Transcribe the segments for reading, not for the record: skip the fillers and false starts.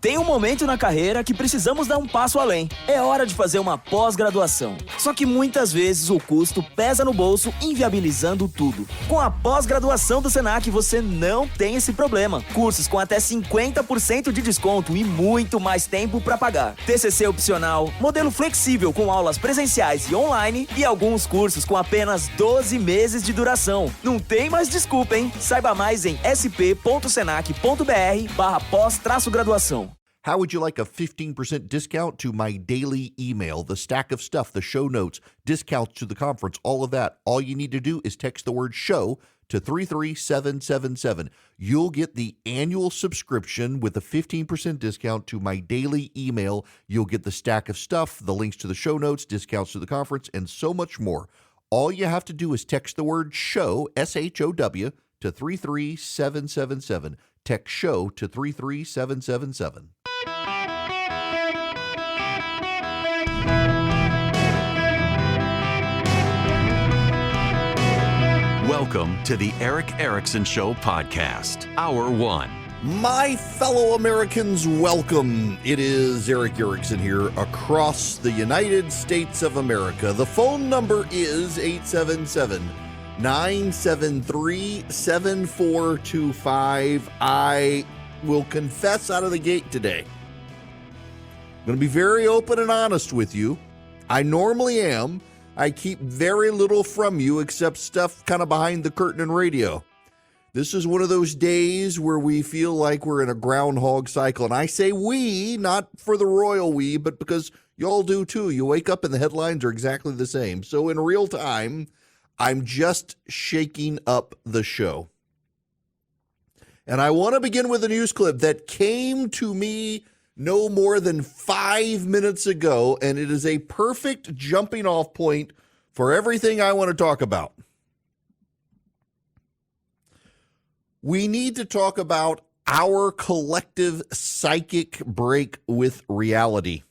Tem um momento na carreira que precisamos dar um passo além. É hora de fazer uma pós-graduação. Só que muitas vezes o custo pesa no bolso, inviabilizando tudo. Com a pós-graduação do Senac, você não tem esse problema. Cursos com até 50% de desconto e muito mais tempo para pagar. TCC opcional, modelo flexível com aulas presenciais e online e alguns cursos com apenas 12 meses de duração. Não tem mais desculpa, hein? Saiba mais em sp.senac.br/pós-graduação. How would you like a 15% discount to my daily email, the stack of stuff, the show notes, discounts to the conference, all of that? All you need to do is text the word show to 33777. You'll get the annual subscription with a 15% discount to my daily email. You'll get the stack of stuff, the links to the show notes, discounts to the conference, and so much more. All you have to do is text the word show, S-H-O-W, to 33777. Text show to 33777. Welcome to the Eric Erickson Show podcast, Hour 1. My fellow Americans, welcome. It is Eric Erickson here across the United States of America. The phone number is 877-973-7425. I will confess out of the gate today. I'm going to be very open and honest with you. I normally am. I keep very little from you except stuff kind of behind the curtain in radio. This is one of those days where we feel like we're in a groundhog cycle. And I say we, not for the royal we, but because y'all do too. You wake up and the headlines are exactly the same. So in real time, I'm just shaking up the show. And I want to begin with a news clip that came to me no more than 5 minutes ago, and it is a perfect jumping off point for everything I want to talk about. We need to talk about our collective psychic break with reality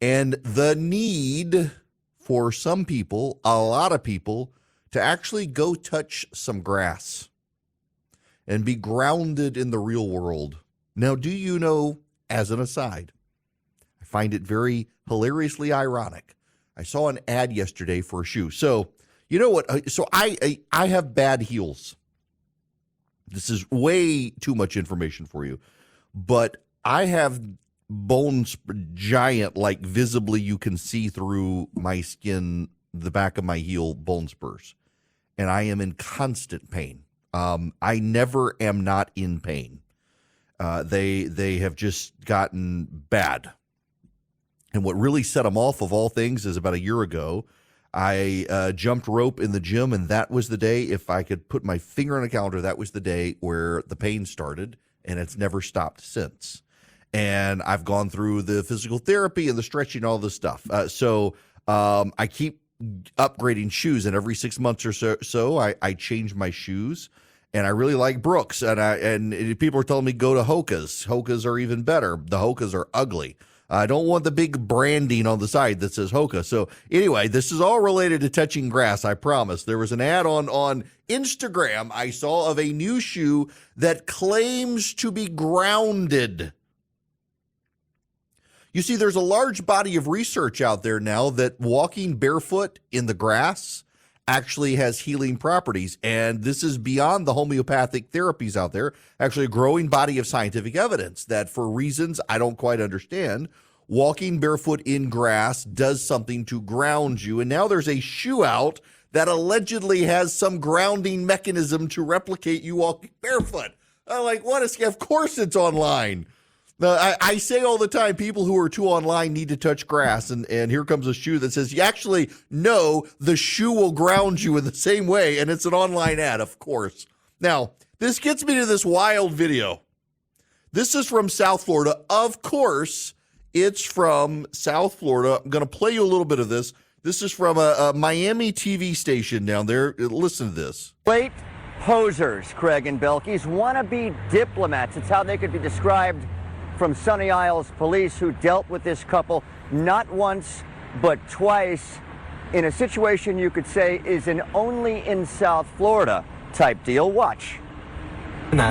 and the need for some people, a lot of people, to actually go touch some grass and be grounded in the real world. Now, do you know, as an aside, I find it very hilariously ironic. I saw an ad yesterday for a shoe. So, you know what? So I have bad heels. This is way too much information for you. But I have bones giant, like visibly you can see through my skin, the back of my heel bone spurs. And I am in constant pain. I never am not in pain. They have just gotten bad. And what really set them off of all things is about a year ago, I jumped rope in the gym, and that was the day, if I could put my finger on a calendar, that was the day where the pain started, and it's never stopped since. And I've gone through the physical therapy and the stretching, all this stuff. So I keep upgrading shoes, and every 6 months or so I change my shoes. And I really like Brooks, and people are telling me go to Hoka's. Hoka's are even better. The Hoka's are ugly. I don't want the big branding on the side that says Hoka. So anyway, this is all related to touching grass, I promise. There was an ad on Instagram I saw of a new shoe that claims to be grounded. You see, there's a large body of research out there now that walking barefoot in the grass actually has healing properties. And this is beyond the homeopathic therapies out there, actually a growing body of scientific evidence that for reasons I don't quite understand, walking barefoot in grass does something to ground you. And now there's a shoe out that allegedly has some grounding mechanism to replicate you walking barefoot. I'm like, what is, of course it's online. I say all the time, people who are too online need to touch grass, and here comes a shoe that says, you actually know the shoe will ground you in the same way, and it's an online ad, of course. Now, this gets me to this wild video. This is from South Florida. Of course, it's from South Florida. I'm going to play you a little bit of this. This is from a Miami TV station down there. Listen to this. Late posers, Craig and Belkis, wannabe diplomats. It's how they could be described from Sunny Isles police, who dealt with this couple not once but twice in a situation you could say is an only in South Florida type deal. Watch.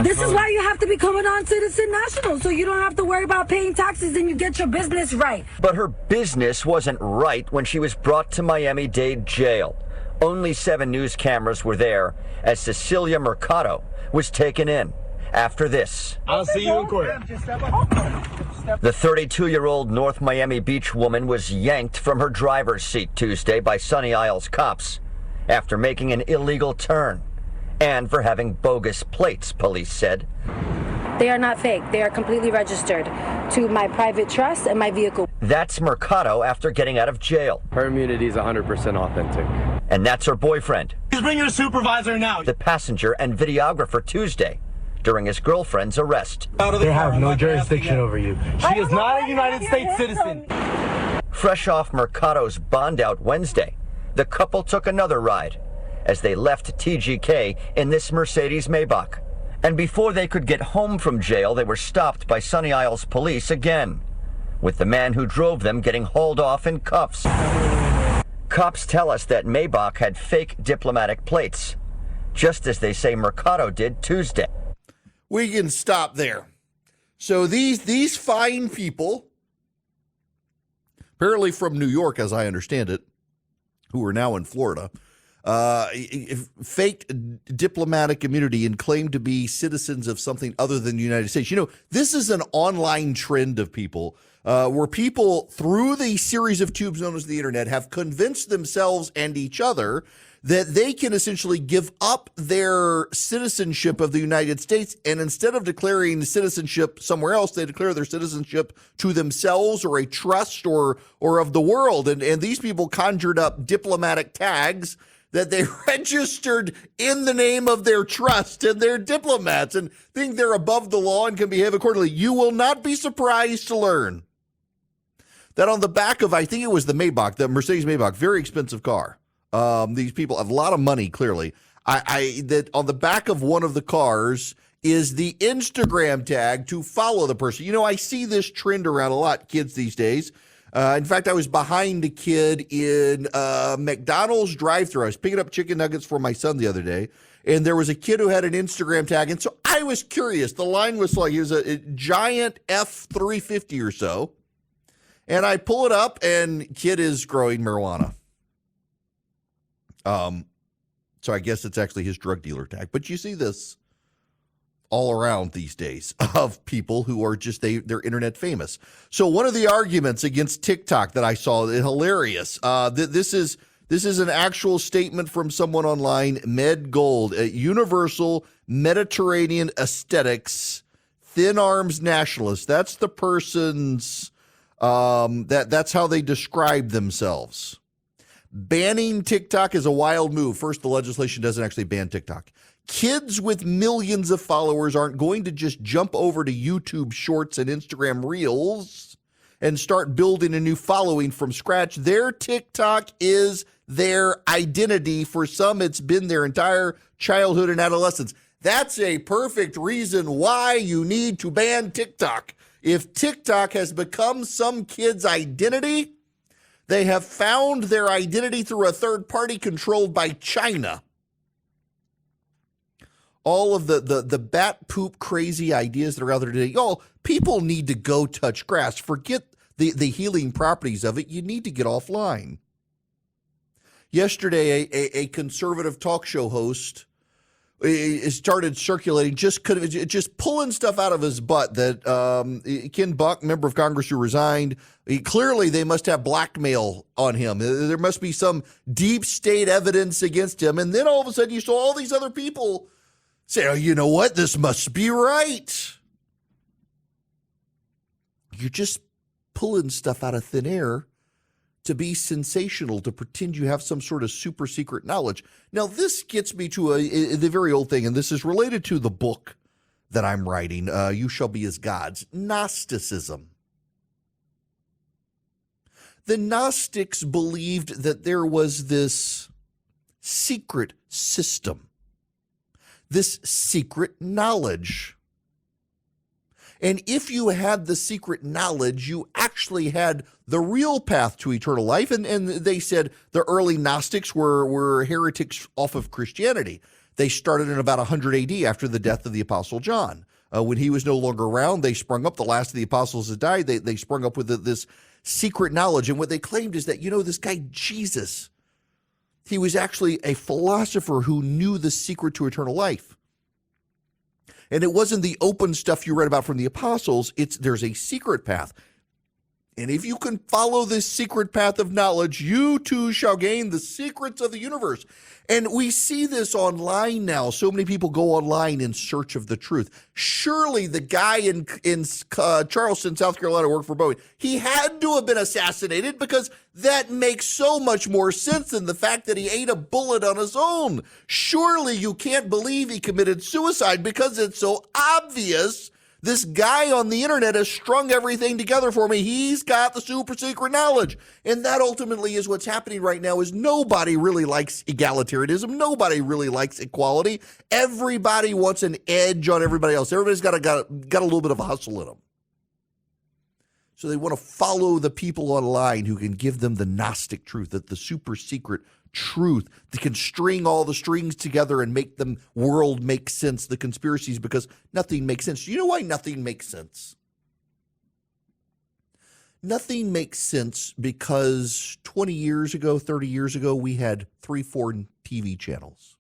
This is why you have to become a non-citizen national, so you don't have to worry about paying taxes and you get your business right. But her business wasn't right when she was brought to Miami-Dade jail. Only 7 news cameras were there as Cecilia Mercado was taken in. After this, I'll see you in court. the 32-year-old North Miami Beach woman was yanked from her driver's seat Tuesday by Sunny Isles cops after making an illegal turn and for having bogus plates, police said. They are not fake. They are completely registered to my private trust and my vehicle. That's Mercado after getting out of jail. Her immunity is 100% authentic. And that's her boyfriend, Please bring your supervisor now. the passenger and videographer Tuesday during his girlfriend's arrest. They have no jurisdiction over you. She is not a United States citizen. Fresh off Mercado's bond out Wednesday, the couple took another ride as they left TGK in this Mercedes Maybach. And before they could get home from jail, they were stopped by Sunny Isles police again, with the man who drove them getting hauled off in cuffs. Cops tell us that Maybach had fake diplomatic plates, just as they say Mercado did Tuesday. We can stop there. So these fine people, apparently from New York, as I understand it, who are now in Florida, faked diplomatic immunity and claimed to be citizens of something other than the United States. You know, this is an online trend of people where people, through the series of tubes known as the internet, have convinced themselves and each other that they can essentially give up their citizenship of the United States, and instead of declaring citizenship somewhere else, they declare their citizenship to themselves or a trust or of the world. And these people conjured up diplomatic tags that they registered in the name of their trust and their diplomats and think they're above the law and can behave accordingly. You will not be surprised to learn that on the back of, I think it was the Maybach, the Mercedes Maybach, very expensive car. These people have a lot of money, clearly. That on the back of one of the cars is the Instagram tag to follow the person. You know, I see this trend around a lot, kids these days. In fact, I was behind a kid in McDonald's drive-thru. I was picking up chicken nuggets for my son the other day, and there was a kid who had an Instagram tag. And so I was curious. The line was like, it was a giant F350 or so. And I pull it up, and kid is growing marijuana. So I guess it's actually his drug dealer tag. But you see this all around these days of people who are just, they're internet famous. So one of the arguments against TikTok that I saw, hilarious. This is an actual statement from someone online, Med Gold, Universal Mediterranean Aesthetics, Thin Arms Nationalist. That's the person's, that's how they describe themselves. Banning TikTok is a wild move. First, the legislation doesn't actually ban TikTok. Kids with millions of followers aren't going to just jump over to YouTube Shorts and Instagram Reels and start building a new following from scratch. Their TikTok is their identity. For some, it's been their entire childhood and adolescence. That's a perfect reason why you need to ban TikTok. If TikTok has become some kid's identity, they have found their identity through a third party controlled by China. All of the bat poop crazy ideas that are out there today. People need to go touch grass. Forget the healing properties of it. You need to get offline. Yesterday, a conservative talk show host started circulating, just pulling stuff out of his butt that Ken Buck, member of Congress who resigned, clearly they must have blackmail on him. There must be some deep state evidence against him. And then all of a sudden you saw all these other people say, oh, you know what? This must be right. You're just pulling stuff out of thin air to be sensational, to pretend you have some sort of super secret knowledge. Now, this gets me to the very old thing, and this is related to the book that I'm writing, You Shall Be as Gods, Gnosticism. The Gnostics believed that there was this secret system, this secret knowledge. And if you had the secret knowledge, you actually had the real path to eternal life. And they said the early Gnostics were heretics off of Christianity. They started in about 100 AD after the death of the Apostle John. When he was no longer around, they sprung up. The last of the apostles had died. They sprung up with this secret knowledge. And what they claimed is that, this guy Jesus, he was actually a philosopher who knew the secret to eternal life. And it wasn't the open stuff you read about from the apostles. There's a secret path. And if you can follow this secret path of knowledge, you too shall gain the secrets of the universe. And we see this online now. So many people go online in search of the truth. Surely the guy in Charleston, South Carolina, worked for Boeing. He had to have been assassinated because that makes so much more sense than the fact that he ate a bullet on his own. Surely you can't believe he committed suicide because it's so obvious. This guy on the internet has strung everything together for me. He's got the super secret knowledge. And that ultimately is what's happening right now is nobody really likes egalitarianism. Nobody really likes equality. Everybody wants an edge on everybody else. Everybody's got a little bit of a hustle in them. So they want to follow the people online who can give them the Gnostic truth, that the super secret truth that can string all the strings together and make the world make sense, the conspiracies, because nothing makes sense. You know why nothing makes sense? Nothing makes sense because 20 years ago, 30 years ago, we had 3-4 TV channels.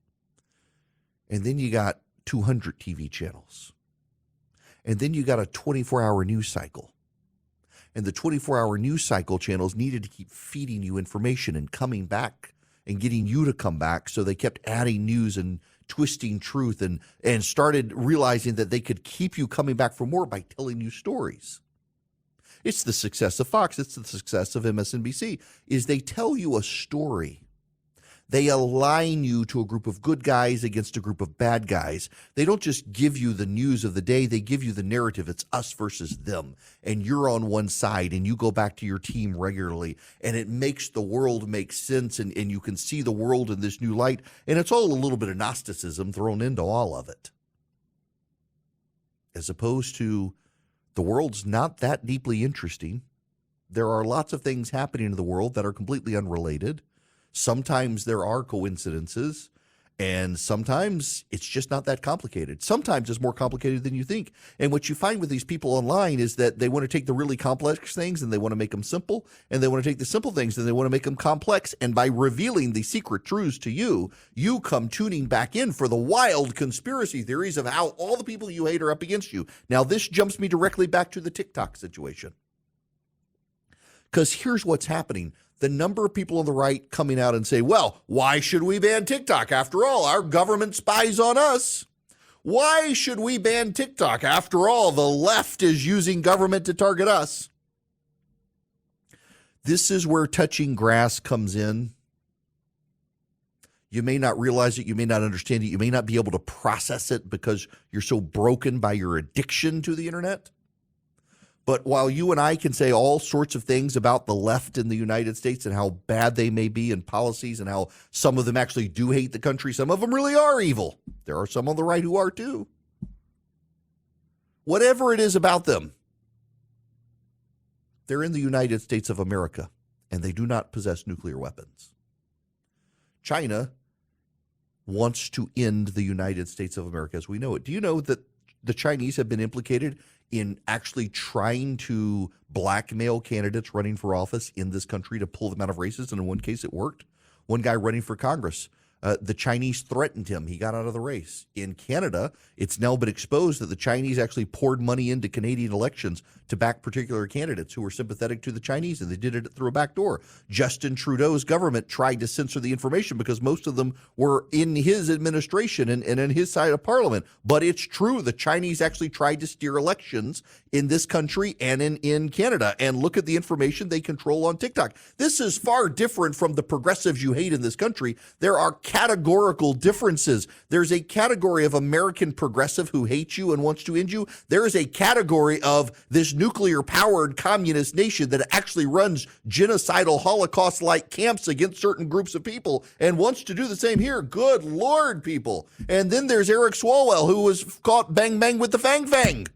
And then you got 200 TV channels. And then you got a 24-hour news cycle. And the 24-hour news cycle channels needed to keep feeding you information and coming back and getting you to come back. So they kept adding news and twisting truth and started realizing that they could keep you coming back for more by telling you stories. It's the success of Fox. It's the success of MSNBC, is they tell you a story. They align you to a group of good guys against a group of bad guys. They don't just give you the news of the day. They give you the narrative. It's us versus them. And you're on one side and you go back to your team regularly. And it makes the world make sense. And you can see the world in this new light. And it's all a little bit of Gnosticism thrown into all of it. As opposed to the world's not that deeply interesting. There are lots of things happening in the world that are completely unrelated. Sometimes there are coincidences, and sometimes it's just not that complicated. Sometimes it's more complicated than you think. And what you find with these people online is that they want to take the really complex things and they want to make them simple, and they want to take the simple things and they want to make them complex. And by revealing the secret truths to you, you come tuning back in for the wild conspiracy theories of how all the people you hate are up against you. Now, this jumps me directly back to the TikTok situation. Because here's what's happening. The number of people on the right coming out and say, well, why should we ban TikTok? After all, our government spies on us. Why should we ban TikTok? After all, the left is using government to target us. This is where touching grass comes in. You may not realize it. You may not understand it. You may not be able to process it because you're so broken by your addiction to the internet. But while you and I can say all sorts of things about the left in the United States and how bad they may be in policies and how some of them actually do hate the country, some of them really are evil. There are some on the right who are too. Whatever it is about them, they're in the United States of America and they do not possess nuclear weapons. China wants to end the United States of America as we know it. Do you know that the Chinese have been implicated in actually trying to blackmail candidates running for office in this country to pull them out of races? And in one case, it worked. One guy running for Congress, the Chinese threatened him. He got out of the race. In Canada, it's now been exposed that the Chinese actually poured money into Canadian elections to back particular candidates who were sympathetic to the Chinese, and they did it through a back door. Justin Trudeau's government tried to censor the information because most of them were in his administration and in his side of parliament. But it's true. The Chinese actually tried to steer elections in this country and in Canada. And look at the information they control on TikTok. This is far different from the progressives you hate in this country. There are categorical differences. There's a category of American progressive who hates you and wants to end you. There is a category of this nuclear-powered communist nation that actually runs genocidal Holocaust-like camps against certain groups of people and wants to do the same here. Good Lord, people. And then there's Eric Swalwell, who was caught bang-bang with the fang-fang.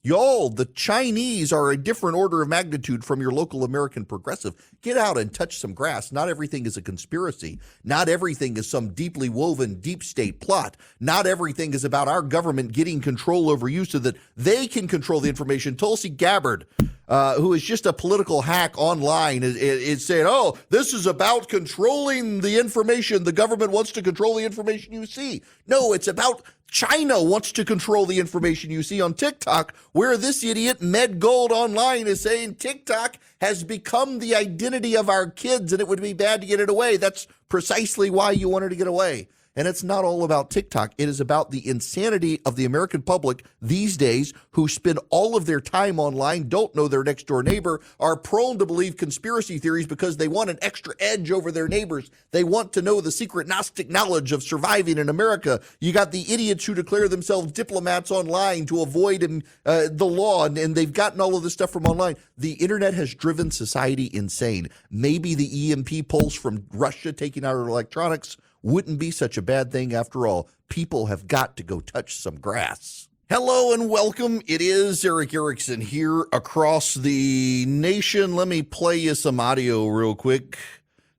Y'all, the Chinese are a different order of magnitude from your local American progressive. Get out and touch some grass. Not everything is a conspiracy. Not everything is some deeply woven deep state plot. Not everything is about our government getting control over you so that they can control the information. Tulsi Gabbard, who is just a political hack online, is saying, oh, this is about controlling the information. The government wants to control the information you see. No, it's about China wants to control the information you see on TikTok, where this idiot Med Gold Online is saying TikTok has become the identity of our kids and it would be bad to get it away. That's precisely why you wanted to get away. And it's not all about TikTok. It is about the insanity of the American public these days who spend all of their time online, don't know their next door neighbor, are prone to believe conspiracy theories because they want an extra edge over their neighbors. They want to know the secret Gnostic knowledge of surviving in America. You got the idiots who declare themselves diplomats online to avoid the law, and they've gotten all of this stuff from online. The internet has driven society insane. Maybe the EMP pulse from Russia taking out our electronics wouldn't be such a bad thing after all. People have got to go touch some grass. Hello and welcome. It is Eric Erickson here across the nation. Let me play you some audio real quick.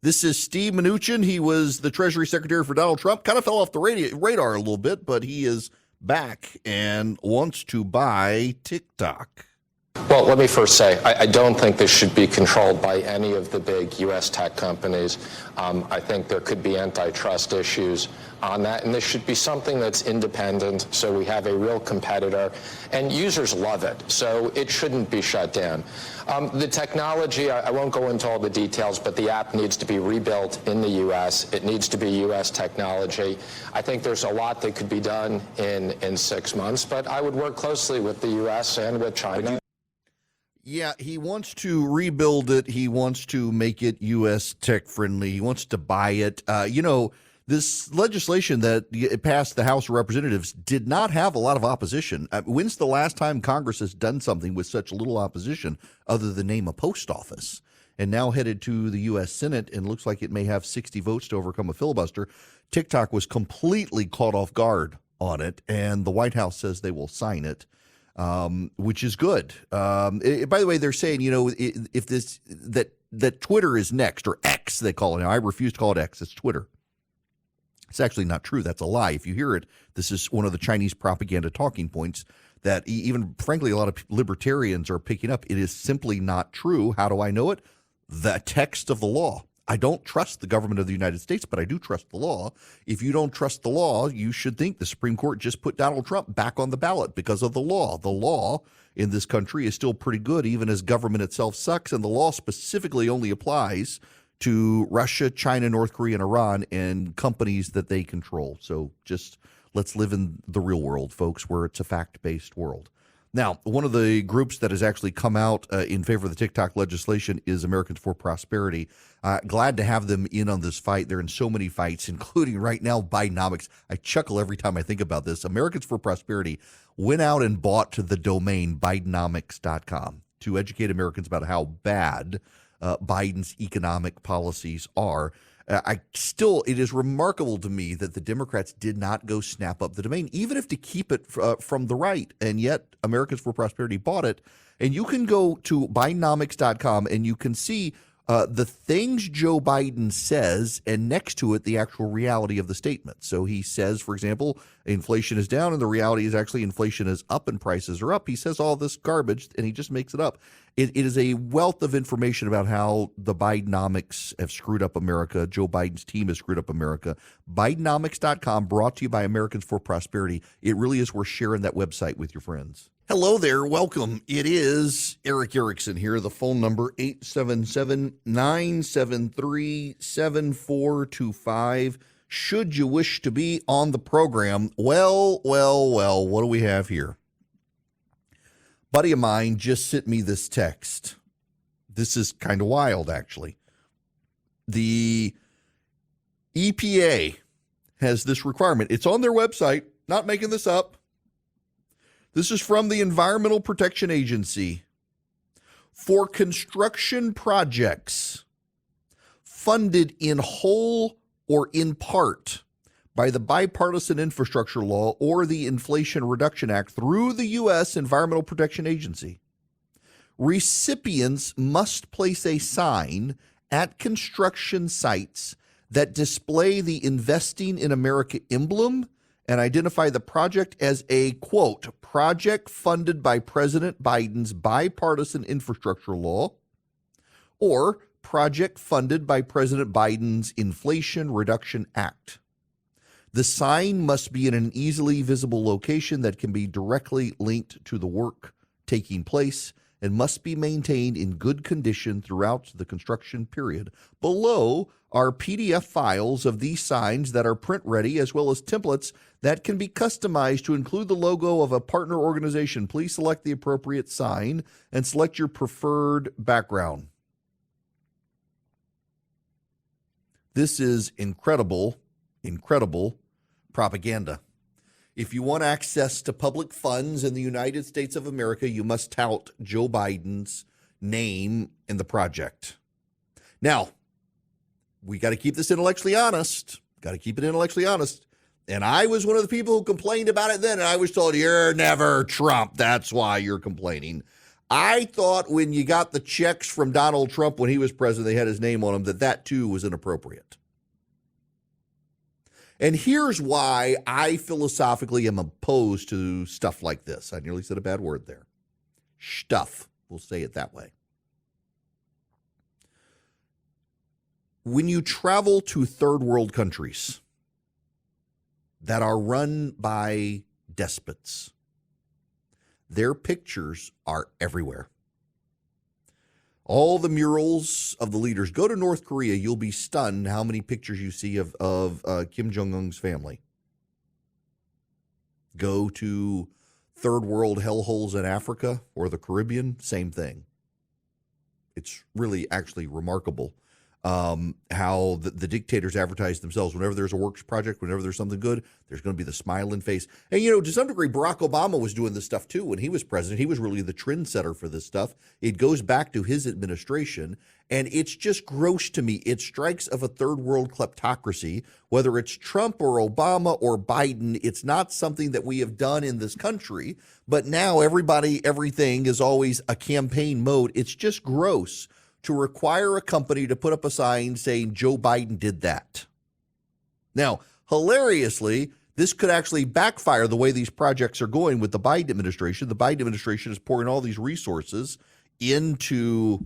This is Steve Mnuchin. He was the Treasury Secretary for Donald Trump. Kind of fell off the radar a little bit, but he is back and wants to buy TikTok. Well, let me first say, I don't think this should be controlled by any of the big U.S. tech companies. I think there could be antitrust issues on that, and this should be something that's independent, so we have a real competitor, and users love it, so it shouldn't be shut down. The technology, I won't go into all the details, but the app needs to be rebuilt in the U.S. It needs to be U.S. technology. I think there's a lot that could be done in 6 months, but I would work closely with the U.S. and with China. Yeah, he wants to rebuild it. He wants to make it U.S. tech friendly. He wants to buy it. This legislation that passed the House of Representatives did not have a lot of opposition. When's the last time Congress has done something with such little opposition other than name a post office? And now headed to the U.S. Senate and looks like it may have 60 votes to overcome a filibuster. TikTok was completely caught off guard on it, and the White House says they will sign it. Which is good. By the way, they're saying, if that Twitter is next, or X they call it now. I refuse to call it X. It's Twitter. It's actually not true. That's a lie. If you hear it, this is one of the Chinese propaganda talking points that even, frankly, a lot of libertarians are picking up. It is simply not true. How do I know it? The text of the law. I don't trust the government of the United States, but I do trust the law. If you don't trust the law, you should think the Supreme Court just put Donald Trump back on the ballot because of the law. The law in this country is still pretty good, even as government itself sucks, and the law specifically only applies to Russia, China, North Korea, and Iran and companies that they control. So just let's live in the real world, folks, where it's a fact-based world. Now, one of the groups that has actually come out in favor of the TikTok legislation is Americans for Prosperity. Glad to have them in on this fight. They're in so many fights, including right now Bidenomics. I chuckle every time I think about this. Americans for Prosperity went out and bought the domain Bidenomics.com to educate Americans about how bad Biden's economic policies are. It is remarkable to me that the Democrats did not go snap up the domain, even if to keep it from the right. And yet Americans for Prosperity bought it. And you can go to Bidenomics.com and you can see the things Joe Biden says, and next to it, the actual reality of the statement. So he says, for example, inflation is down, and the reality is actually inflation is up and prices are up. He says all this garbage, and he just makes it up. It is a wealth of information about how the Bidenomics have screwed up America. Joe Biden's team has screwed up America. Bidenomics.com, brought to you by Americans for Prosperity. It really is worth sharing that website with your friends. Hello there. Welcome. It is Eric Erickson here. The phone number 877-973-7425. Should you wish to be on the program? Well, what do we have here? Buddy of mine just sent me this text. This is kind of wild, actually. The EPA has this requirement. It's on their website. Not making this up. This is from the Environmental Protection Agency. For construction projects funded in whole or in part by the Bipartisan Infrastructure Law or the Inflation Reduction Act through the U.S. Environmental Protection Agency. Recipients must place a sign at construction sites that display the Investing in America emblem and identify the project as a, quote, project funded by President Biden's bipartisan infrastructure law or project funded by President Biden's Inflation Reduction Act. The sign must be in an easily visible location that can be directly linked to the work taking place and must be maintained in good condition throughout the construction period. Below are PDF files of these signs that are print ready, as well as templates that can be customized to include the logo of a partner organization. Please select the appropriate sign and select your preferred background. This is incredible propaganda. If you want access to public funds in the United States of America, you must tout Joe Biden's name in the project. Now, we got to keep this intellectually honest. Got to keep it intellectually honest. And I was one of the people who complained about it then, and I was told, you're never Trump. That's why you're complaining. I thought when you got the checks from Donald Trump when he was president, they had his name on them, that too was inappropriate. And here's why I philosophically am opposed to stuff like this. I nearly said a bad word there. Stuff. We'll say it that way. When you travel to third world countries that are run by despots, their pictures are everywhere. All the murals of the leaders. Go to North Korea, you'll be stunned how many pictures you see of Kim Jong-un's family. Go to third world hellholes in Africa or the Caribbean, same thing. It's really actually remarkable how the dictators advertise themselves. Whenever there's a works project, whenever there's something good, there's going to be the smiling face. And, you know, to some degree, Barack Obama was doing this stuff too when he was president. He was really the trendsetter for this stuff. It goes back to his administration, and it's just gross to me. It strikes of a third world kleptocracy. Whether it's Trump or Obama or Biden, it's not something that we have done in this country. But now everything is always a campaign mode. It's just gross to require a company to put up a sign saying Joe Biden did that. Now, hilariously, this could actually backfire the way these projects are going with the Biden administration. The Biden administration is pouring all these resources into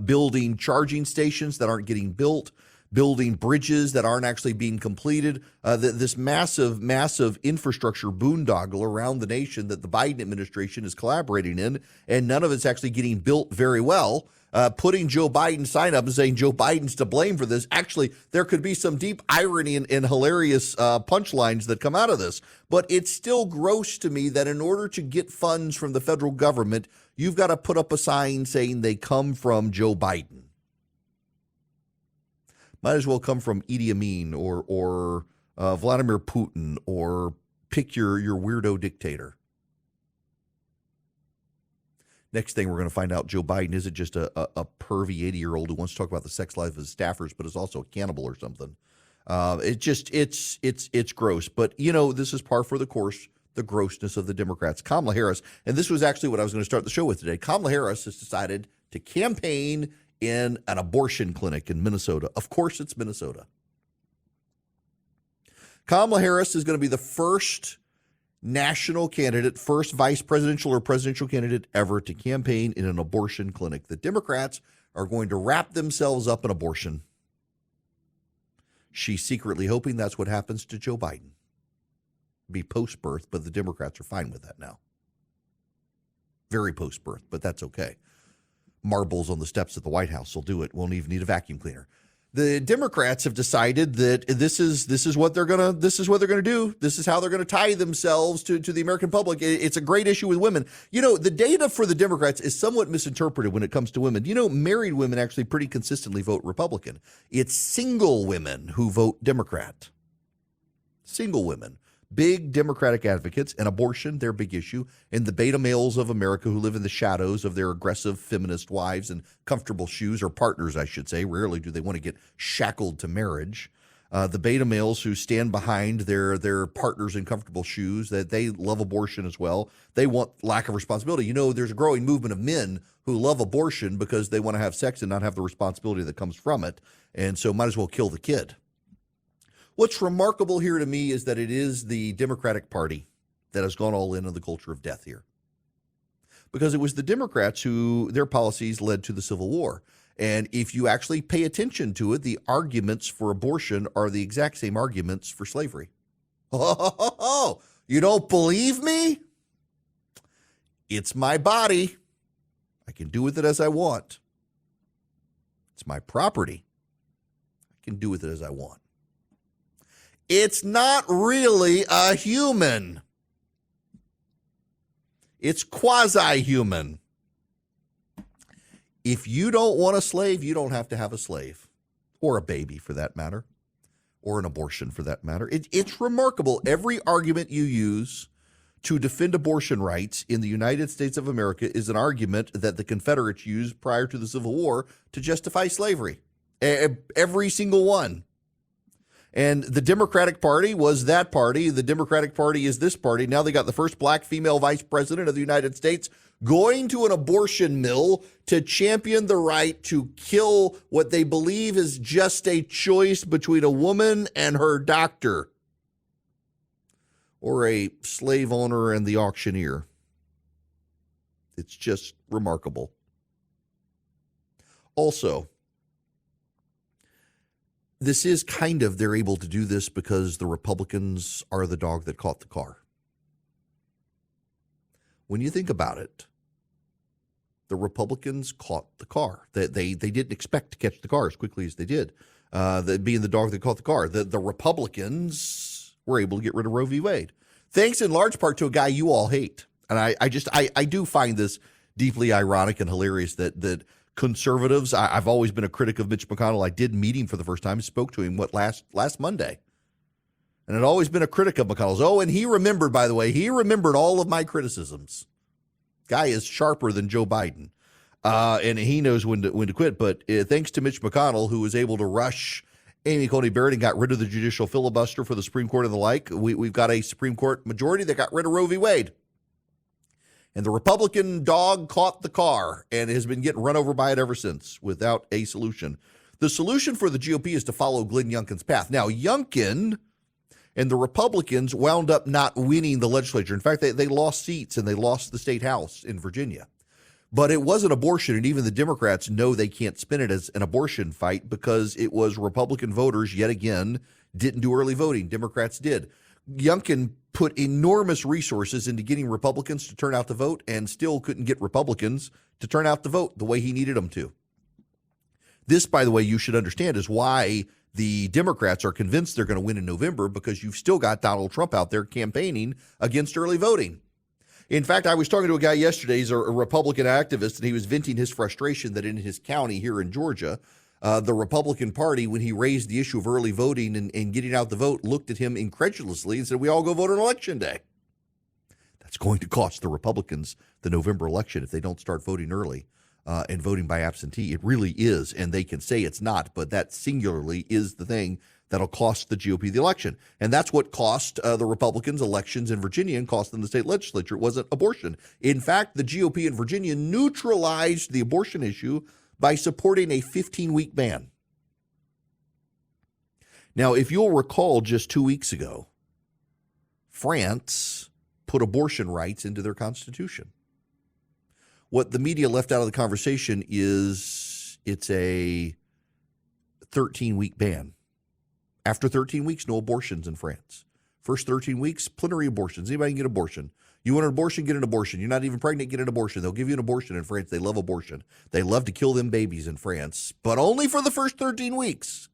building charging stations that aren't getting built, building bridges that aren't actually being completed, this massive infrastructure boondoggle around the nation that the Biden administration is collaborating in, and none of it's actually getting built very well. Putting Joe Biden's sign up and saying Joe Biden's to blame for this. Actually, there could be some deep irony and hilarious punchlines that come out of this. But it's still gross to me that in order to get funds from the federal government, you've got to put up a sign saying they come from Joe Biden. Might as well come from Idi Amin or Vladimir Putin, or pick your weirdo dictator. Next thing we're going to find out, Joe Biden isn't just a pervy 80-year-old who wants to talk about the sex life of his staffers, but is also a cannibal or something. It's gross. But, you know, this is par for the course, the grossness of the Democrats. Kamala Harris, and this was actually what I was going to start the show with today. Kamala Harris has decided to campaign in an abortion clinic in Minnesota. Of course, it's Minnesota. Kamala Harris is going to be the first national candidate, first vice presidential or presidential candidate ever to campaign in an abortion clinic. The Democrats are going to wrap themselves up in abortion. She's secretly hoping that's what happens to Joe Biden. Be post-birth, but the Democrats are fine with that now. Very post-birth, but that's okay. Marbles on the steps at the White House will do it. Won't even need a vacuum cleaner. The Democrats have decided that this is what they're gonna do. This is how they're gonna tie themselves to the American public. It's a great issue with women. You know, the data for the Democrats is somewhat misinterpreted when it comes to women. You know, married women actually pretty consistently vote Republican. It's single women who vote Democrat. Single women. Big Democratic advocates, and abortion, their big issue, and the beta males of America who live in the shadows of their aggressive feminist wives and comfortable shoes, or partners, I should say. Rarely do they want to get shackled to marriage. The beta males who stand behind their partners in comfortable shoes, that they love abortion as well. They want lack of responsibility. You know, there's a growing movement of men who love abortion because they want to have sex and not have the responsibility that comes from it, and so might as well kill the kid. What's remarkable here to me is that it is the Democratic Party that has gone all in on the culture of death here. Because it was the Democrats who, their policies led to the Civil War. And if you actually pay attention to it, the arguments for abortion are the exact same arguments for slavery. Oh, you don't believe me? It's my body. I can do with it as I want. It's my property. I can do with it as I want. It's not really a human. It's quasi-human. If you don't want a slave, you don't have to have a slave, or a baby for that matter, or an abortion for that matter. It's remarkable. Every argument you use to defend abortion rights in the United States of America is an argument that the Confederates used prior to the Civil War to justify slavery. Every single one. And the Democratic Party was that party. The Democratic Party is this party. Now they got the first black female vice president of the United States going to an abortion mill to champion the right to kill what they believe is just a choice between a woman and her doctor, or a slave owner and the auctioneer. It's just remarkable. Also, this is kind of, they're able to do this because the Republicans are the dog that caught the car. When you think about it, the Republicans caught the car. They didn't expect to catch the car as quickly as they did, being the dog that caught the car. The Republicans were able to get rid of Roe v. Wade, thanks in large part to a guy you all hate. And I do find this deeply ironic and hilarious that conservatives, I've always been a critic of Mitch McConnell. I did meet him for the first time, spoke to him, last Monday. And I'd always been a critic of McConnell's. Oh, and he remembered, by the way, all of my criticisms. Guy is sharper than Joe Biden. And he knows when to quit. But thanks to Mitch McConnell, who was able to rush Amy Coney Barrett and got rid of the judicial filibuster for the Supreme Court and the like, we've got a Supreme Court majority that got rid of Roe v. Wade. And the Republican dog caught the car and has been getting run over by it ever since without a solution. The solution for the GOP is to follow Glenn Youngkin's path. Now, Youngkin and the Republicans wound up not winning the legislature. In fact, they lost seats and they lost the state house in Virginia. But it was an abortion, and even the Democrats know they can't spin it as an abortion fight because it was Republican voters, yet again, didn't do early voting. Democrats did. Youngkin put enormous resources into getting Republicans to turn out to vote and still couldn't get Republicans to turn out to vote the way he needed them to. This, by the way, you should understand is why the Democrats are convinced they're going to win in November, because you've still got Donald Trump out there campaigning against early voting. In fact, I was talking to a guy yesterday, he's a Republican activist, and he was venting his frustration that in his county here in Georgia, the Republican Party, when he raised the issue of early voting and getting out the vote, looked at him incredulously and said, we all go vote on Election Day. That's going to cost the Republicans the November election if they don't start voting early and voting by absentee. It really is, and they can say it's not, but that singularly is the thing that'll cost the GOP the election. And that's what cost the Republicans elections in Virginia and cost them the state legislature. It wasn't abortion. In fact, the GOP in Virginia neutralized the abortion issue by supporting a 15-week ban. Now, if you'll recall, just 2 weeks ago, France put abortion rights into their constitution. What the media left out of the conversation is it's a 13-week ban. After 13 weeks, no abortions in France. First 13 weeks, plenary abortions. Anybody can get an abortion. You want an abortion, get an abortion. You're not even pregnant, get an abortion. They'll give you an abortion in France. They love abortion. They love to kill them babies in France, but only for the first 13 weeks.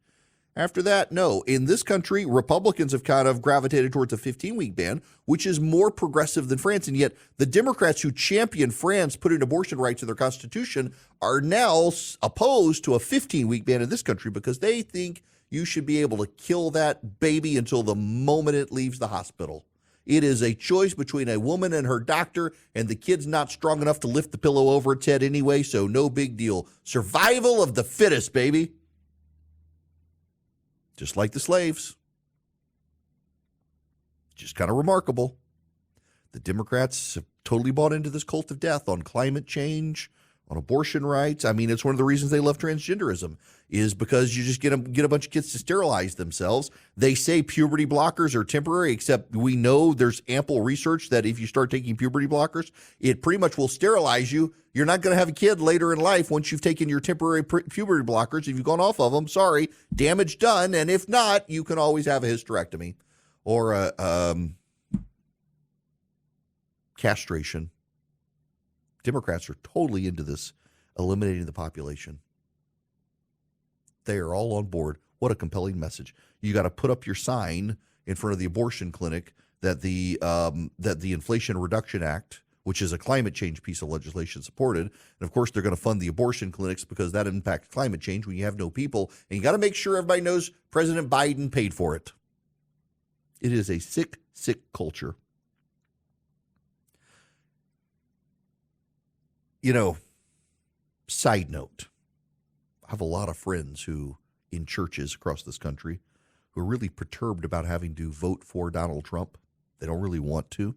After that, no. In this country, Republicans have kind of gravitated towards a 15-week ban, which is more progressive than France. And yet the Democrats who champion France putting abortion rights in their constitution are now opposed to a 15-week ban in this country because they think you should be able to kill that baby until the moment it leaves the hospital. It is a choice between a woman and her doctor, and the kid's not strong enough to lift the pillow over its head anyway, so no big deal. Survival of the fittest, baby. just like the slaves. Just kind of remarkable. The Democrats have totally bought into this cult of death on climate change, on abortion rights. I mean, it's one of the reasons they love transgenderism, is because you just get a bunch of kids to sterilize themselves. They say puberty blockers are temporary, except we know there's ample research that if you start taking puberty blockers, it pretty much will sterilize you. You're not going to have a kid later in life once you've taken your temporary puberty blockers. If you've gone off of them, sorry, damage done. And if not, you can always have a hysterectomy or a castration. Democrats are totally into this, eliminating the population. They are all on board. What a compelling message. You got to put up your sign in front of the abortion clinic that the Inflation Reduction Act, which is a climate change piece of legislation, supported. And of course, they're going to fund the abortion clinics because that impacts climate change when you have no people. And you got to make sure everybody knows President Biden paid for it. It is a sick, sick culture. You know, side note, I have a lot of friends who, in churches across this country, who are really perturbed about having to vote for Donald Trump. They don't really want to.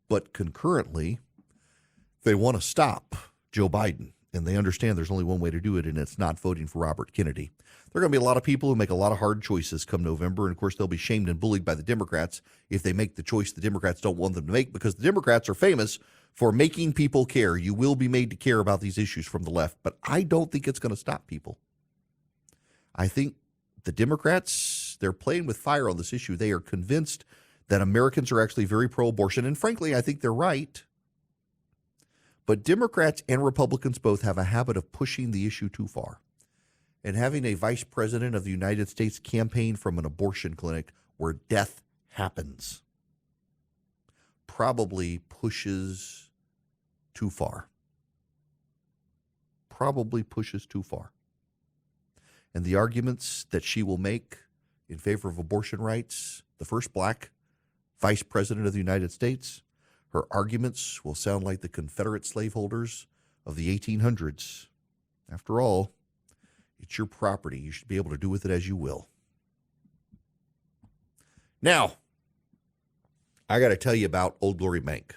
But concurrently, they want to stop Joe Biden. And they understand there's only one way to do it, and it's not voting for Robert Kennedy. There are going to be a lot of people who make a lot of hard choices come November. And, of course, they'll be shamed and bullied by the Democrats if they make the choice the Democrats don't want them to make, because the Democrats are famous for making people care. You will be made to care about these issues from the left. But I don't think it's going to stop people. I think the Democrats, they're playing with fire on this issue. They are convinced that Americans are actually very pro-abortion. And, frankly, I think they're right. But Democrats and Republicans both have a habit of pushing the issue too far. And having a vice president of the United States campaign from an abortion clinic where death happens probably pushes too far. Probably pushes too far. And the arguments that she will make in favor of abortion rights, the first black vice president of the United States, her arguments will sound like the Confederate slaveholders of the 1800s. After all, it's your property. You should be able to do with it as you will. Now, I got to tell you about Old Glory Bank,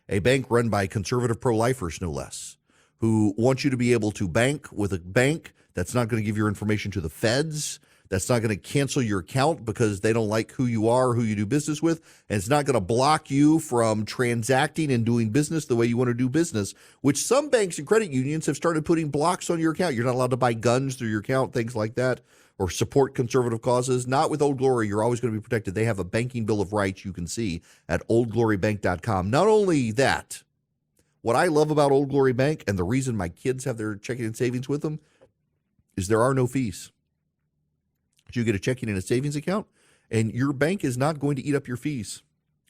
a bank run by conservative pro-lifers, no less, who want you to be able to bank with a bank that's not going to give your information to the feds, that's not going to cancel your account because they don't like who you are, who you do business with, and it's not going to block you from transacting and doing business the way you want to do business, which some banks and credit unions have started putting blocks on your account. You're not allowed to buy guns through your account, things like that, or support conservative causes. Not with Old Glory. You're always going to be protected. They have a banking bill of rights you can see at oldglorybank.com. Not only that, what I love about Old Glory Bank, and the reason my kids have their checking and savings with them, is there are no fees. You get a checking and a savings account, and your bank is not going to eat up your fees.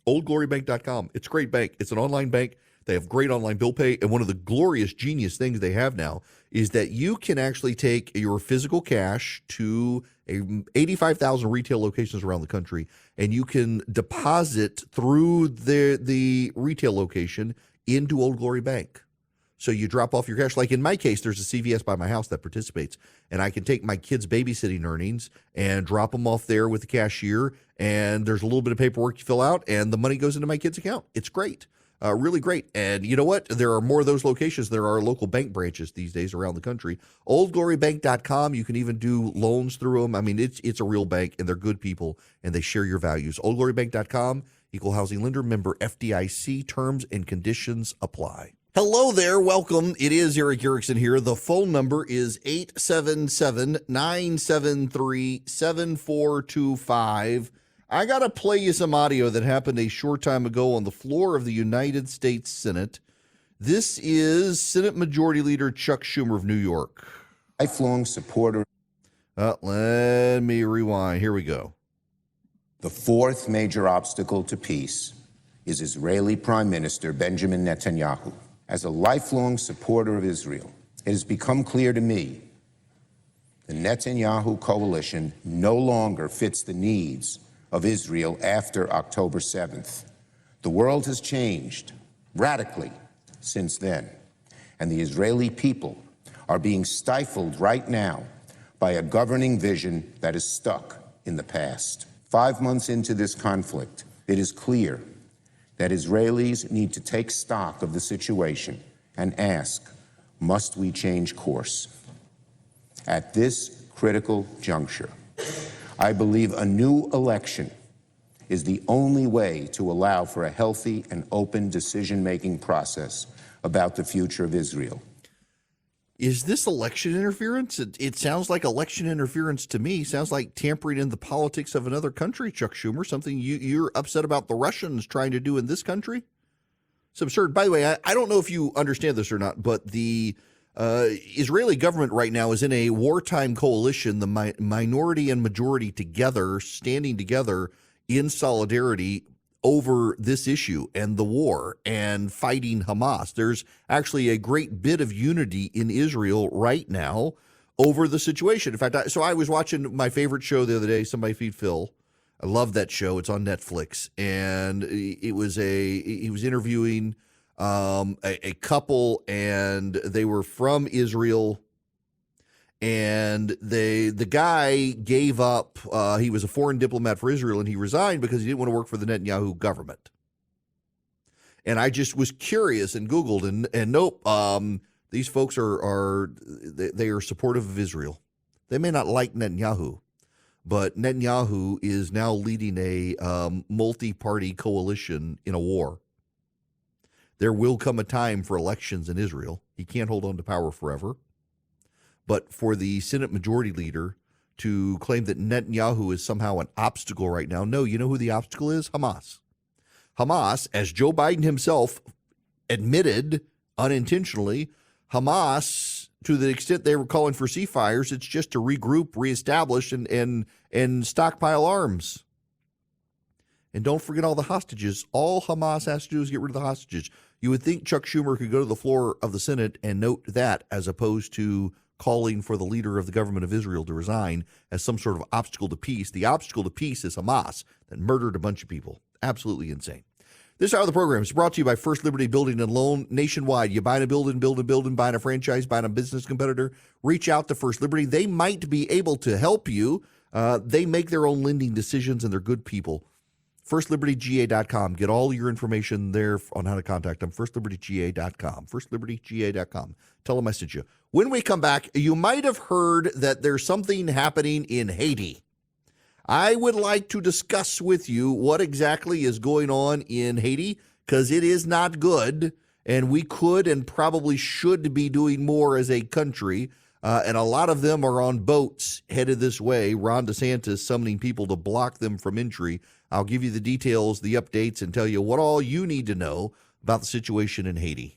Oldglorybank.com. It's a great bank. It's an online bank. They have great online bill pay, and one of the glorious, genius things they have now is that you can actually take your physical cash to 85,000 retail locations around the country, and you can deposit through the retail location into Old Glory Bank. So you drop off your cash. Like in my case, there's a CVS by my house that participates, and I can take my kids' babysitting earnings and drop them off there with the cashier, and there's a little bit of paperwork you fill out, and the money goes into my kids' account. It's great. Really great. And you know what? There are more of those locations. There are local bank branches these days around the country. Oldglorybank.com. You can even do loans through them. I mean, it's a real bank, and they're good people, and they share your values. Oldglorybank.com, equal housing lender, member FDIC. Terms and conditions apply. Hello there. Welcome. It is Eric Erickson here. The phone number is 877-973-7425. I got to play you some audio that happened a short time ago on the floor of the United States Senate. This is Senate Majority Leader Chuck Schumer of New York. Lifelong supporter. Let me rewind. Here we go. The fourth major obstacle to peace is Israeli Prime Minister Benjamin Netanyahu. As a lifelong supporter of Israel, it has become clear to me the Netanyahu coalition no longer fits the needs of Israel after October 7th. The world has changed radically since then, and the Israeli people are being stifled right now by a governing vision that is stuck in the past. 5 months into this conflict, it is clear that Israelis need to take stock of the situation and ask, must we change course? At this critical juncture, I believe a new election is the only way to allow for a healthy and open decision-making process about the future of Israel. Is this election interference? It sounds like election interference to me. Sounds like tampering in the politics of another country, Chuck Schumer, something you're upset about the Russians trying to do in this country? It's absurd. By the way, I don't know if you understand this or not, but the Israeli government right now is in a wartime coalition, the minority and majority together, standing together in solidarity over this issue and the war and fighting Hamas. There's actually a great bit of unity in Israel right now over the situation. In fact, I was watching my favorite show the other day, Somebody Feed Phil. I love that show. It's on Netflix. And he was interviewing a couple, and they were from Israel. And the guy gave up. He was a foreign diplomat for Israel, and he resigned because he didn't want to work for the Netanyahu government. And I just was curious and Googled, and nope, these folks are supportive of Israel. They may not like Netanyahu, but Netanyahu is now leading a multi-party coalition in a war. There will come a time for elections in Israel. He can't hold on to power forever. But for the Senate Majority Leader to claim that Netanyahu is somehow an obstacle right now, no, you know who the obstacle is? Hamas. Hamas, as Joe Biden himself admitted unintentionally, Hamas, to the extent they were calling for ceasefires, it's just to regroup, reestablish, and stockpile arms. And don't forget all the hostages. All Hamas has to do is get rid of the hostages. You would think Chuck Schumer could go to the floor of the Senate and note that, as opposed to calling for the leader of the government of Israel to resign as some sort of obstacle to peace. The obstacle to peace is Hamas that murdered a bunch of people. Absolutely insane. This hour of the program is brought to you by First Liberty Building and Loan nationwide. You buying a building, buying a franchise, buying a business competitor, reach out to First Liberty. They might be able to help you. They make their own lending decisions, and they're good people. FirstLibertyGA.com. Get all your information there on how to contact them. FirstLibertyGA.com. FirstLibertyGA.com. Tell them I sent you. When we come back, you might have heard that there's something happening in Haiti. I would like to discuss with you what exactly is going on in Haiti, because it is not good, and we could and probably should be doing more as a country. And a lot of them are on boats headed this way. Ron DeSantis summoning people to block them from entry. I'll give you the details, the updates, and tell you what all you need to know about the situation in Haiti.